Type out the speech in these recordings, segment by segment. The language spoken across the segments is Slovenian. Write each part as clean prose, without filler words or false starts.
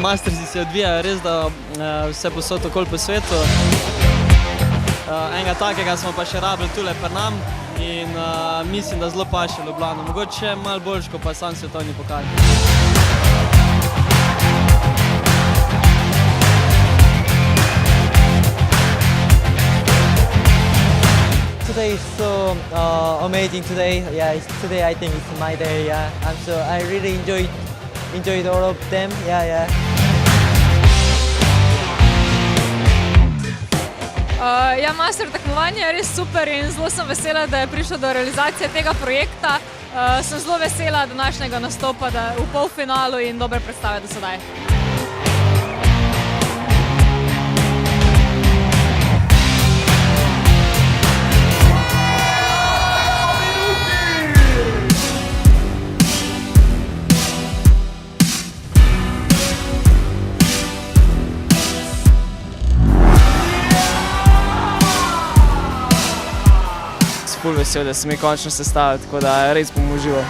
mastersi se odvijajo res, da vse posod okoli po svetu. Enega takega smo pa še rabili tule pri nam in mislim, da zelo paše v Ljubljano. Mogoče malo boljš, kot pa sam svetovni pokal. Today is so amazing today. Yeah, today I think it's my day. Yeah, I really enjoyed all of them. Yeah. Ja, master tekmovanje je res super in zelo sem vesela, da je prišlo do realizacije tega projekta. Sem zelo vesela današnjega nastopa v polfinalu in dobre predstave do sedaj. Ful vesel, da se mi končno sestavil, tako da res bom užival.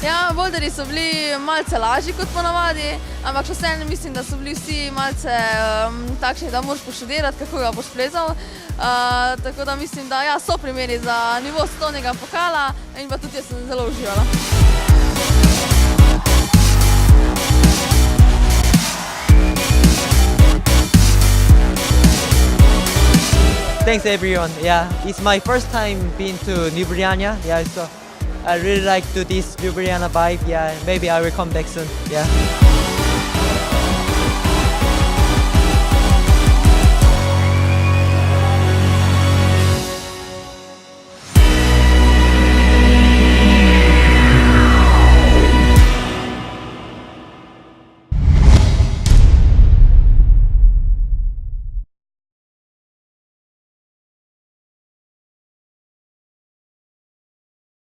Ja, boulderji so bili malce lažji kot ponavadi, ampak še vseeno mislim, da so bili vsi malce takšni, da moraš poštudirati, kako ga boš plezal. Tako da mislim, da ja, so primeri za nivo svetovnega pokala in pa tudi jaz sem zelo uživala. Thanks everyone. Yeah, it's my first time being to Ljubljana. Yeah, so I really like this Ljubljana vibe. Yeah, maybe I will come back soon. Yeah.